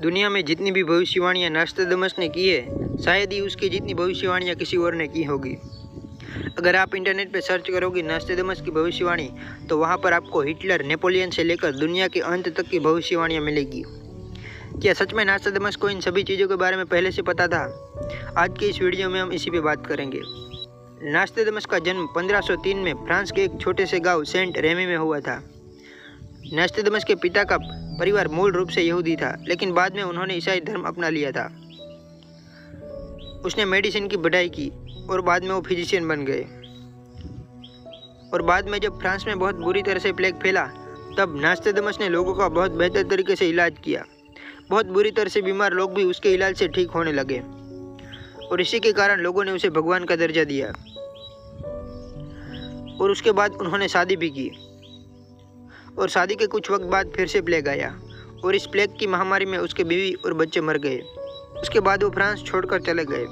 दुनिया में जितनी भी भविष्यवाणियां नास्ट्राडामस ने की है, शायद ही उसकी जितनी भविष्यवाणियां किसी और ने की होगी। अगर आप इंटरनेट पर सर्च करोगे नास्ट्राडामस की भविष्यवाणी, तो वहां पर आपको हिटलर, नेपोलियन से लेकर दुनिया के अंत तक की भविष्यवाणियां मिलेगी। क्या सच में नास्ट्राडामस को इन सभी चीज़ों के बारे में पहले से पता था? आज के इस वीडियो में हम इसी पे बात करेंगे। नास्ट्राडामस का जन्म 1503 में फ्रांस के एक छोटे से गांव सेंट रेमी में हुआ था। नास्ट्राडामस के पिता का परिवार मूल रूप से यहूदी था, लेकिन बाद में उन्होंने ईसाई धर्म अपना लिया था। उसने मेडिसिन की पढ़ाई की और बाद में वो फिजिशियन बन गए। और बाद में जब फ्रांस में बहुत बुरी तरह से प्लेग फैला, तब नास्ट्राडामस ने लोगों का बहुत बेहतर तरीके से इलाज किया। बहुत बुरी तरह से बीमार लोग भी उसके इलाज से ठीक होने लगे और इसी के कारण लोगों ने उसे भगवान का दर्जा दिया। और उसके बाद उन्होंने शादी भी की और शादी के कुछ वक्त बाद फिर से प्लेग आया और इस प्लेग की महामारी में उसके बीवी और बच्चे मर गए। उसके बाद वो फ्रांस छोड़कर चले गए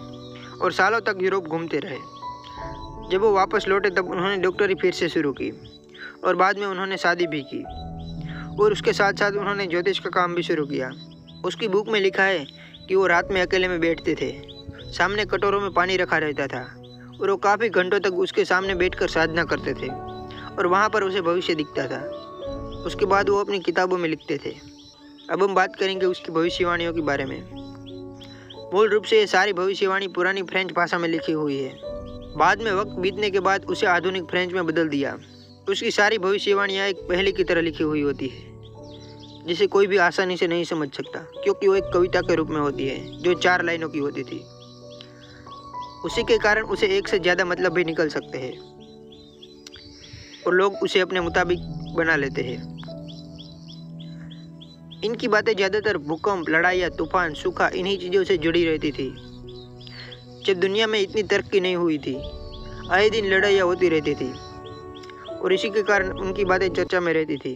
और सालों तक यूरोप घूमते रहे। जब वो वापस लौटे तब उन्होंने डॉक्टरी फिर से शुरू की और बाद में उन्होंने शादी भी की और उसके साथ साथ उन्होंने ज्योतिष का काम भी शुरू किया। उसकी बुक में लिखा है कि वो रात में अकेले में बैठते थे, सामने कटोरों में पानी रखा रहता था और वो काफ़ी घंटों तक उसके सामने बैठकर साधना करते थे और वहाँ पर उसे भविष्य दिखता था। उसके बाद वो अपनी किताबों में लिखते थे। अब हम बात करेंगे उसकी भविष्यवाणियों के बारे में। मूल रूप से ये सारी भविष्यवाणी पुरानी फ्रेंच भाषा में लिखी हुई है। बाद में वक्त बीतने के बाद उसे आधुनिक फ्रेंच में बदल दिया। उसकी सारी भविष्यवाणियाँ एक पहेली की तरह लिखी हुई होती है, जिसे कोई भी आसानी से नहीं समझ सकता, क्योंकि वो एक कविता के रूप में होती है जो 4 लाइनों की होती थी। उसी के कारण उसे एक से ज़्यादा मतलब भी निकल सकते हैं और लोग उसे अपने मुताबिक बना लेते हैं। इनकी बातें ज़्यादातर भूकंप, लड़ाइयाँ, तूफान, सूखा, इन्हीं चीज़ों से जुड़ी रहती थी। जब दुनिया में इतनी तरक्की नहीं हुई थी, आए दिन लड़ाइयाँ होती रहती थी और इसी के कारण उनकी बातें चर्चा में रहती थी।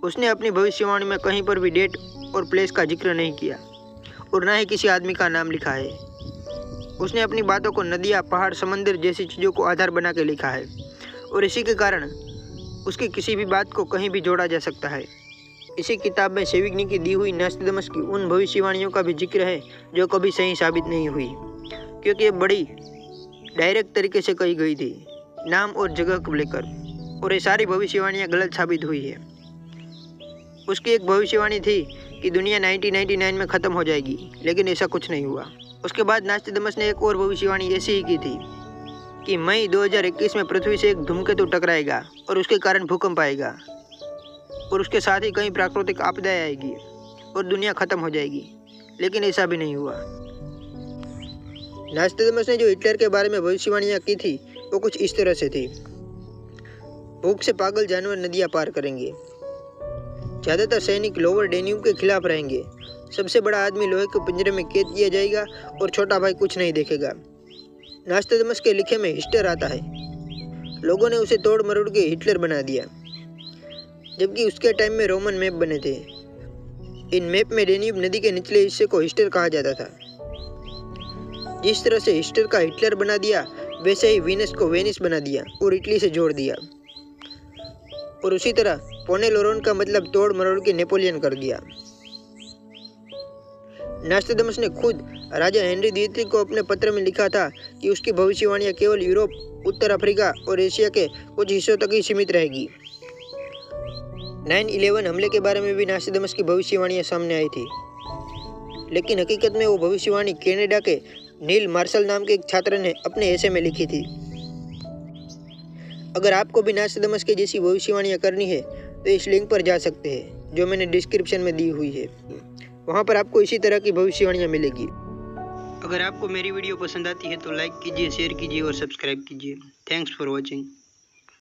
उसने अपनी भविष्यवाणी में कहीं पर भी डेट और प्लेस का जिक्र नहीं किया और न ही किसी आदमी का नाम लिखा है। उसने अपनी बातों को नदियाँ, पहाड़, समंदर जैसी चीज़ों को आधार बना के लिखा है और इसी के कारण उसकी किसी भी बात को कहीं भी जोड़ा जा सकता है। इसी किताब में सेविग्नी की दी हुई नास्ट्राडामस की उन भविष्यवाणियों का भी जिक्र है जो कभी सही साबित नहीं हुई, क्योंकि ये बड़ी डायरेक्ट तरीके से कही गई थी, नाम और जगह को लेकर, और ये सारी भविष्यवाणियाँ गलत साबित हुई है। उसकी एक भविष्यवाणी थी कि दुनिया 1999 में ख़त्म हो जाएगी, लेकिन ऐसा कुछ नहीं हुआ। उसके बाद नास्ट्राडामस ने एक और भविष्यवाणी ऐसी ही की थी कि मई 2021 में पृथ्वी से एक धूमकेतु टकराएगा और उसके कारण भूकंप आएगा और उसके साथ ही कई प्राकृतिक आपदाएं आएगी और दुनिया ख़त्म हो जाएगी, लेकिन ऐसा भी नहीं हुआ। नास्ट्राडामस ने जो हिटलर के बारे में भविष्यवाणियाँ की थी वो कुछ इस तरह से थी। भूख से पागल जानवर नदियाँ पार करेंगे, ज़्यादातर सैनिक लोअर डेन्यूब के खिलाफ रहेंगे, सबसे बड़ा आदमी लोहे के पिंजरे में कैद किया जाएगा और छोटा भाई कुछ नहीं देखेगा। नास्ट्राडामस के लिखे में हिटलर आता है। लोगों ने उसे तोड़ मरोड़ के हिटलर बना दिया, जबकि उसके टाइम में रोमन मैप बने थे। इन मैप में डेन्यूब नदी के निचले हिस्से को हिस्टर कहा जाता था। जिस तरह से हिस्टर का हिटलर बना दिया, वैसे ही वीनस को वेनिस बना दिया और इटली से जोड़ दिया, और उसी तरह पोनेलोरोन का मतलब तोड़ मरोड़ के नेपोलियन कर दिया। नास्ट्राडामस ने खुद राजा हेनरी द्वितीय को अपने पत्र में लिखा था कि उसकी भविष्यवाणियाँ केवल यूरोप, उत्तर अफ्रीका और एशिया के कुछ हिस्सों तक ही सीमित रहेगी। 9/11 हमले के बारे में भी नास्ट्राडामस की भविष्यवाणियाँ सामने आई थी, लेकिन हकीकत में वो भविष्यवाणी कनाडा के नील मार्शल नाम के एक छात्र ने अपने ऐसे में लिखी थी। अगर आपको भी नास्ट्राडामस के जैसी भविष्यवाणियाँ करनी है तो इस लिंक पर जा सकते हैं जो मैंने डिस्क्रिप्शन में दी हुई है। वहाँ पर आपको इसी तरह की भविष्यवाणियाँ मिलेगी। अगर आपको मेरी वीडियो पसंद आती है तो लाइक कीजिए, शेयर कीजिए और सब्सक्राइब कीजिए। Thanks for watching.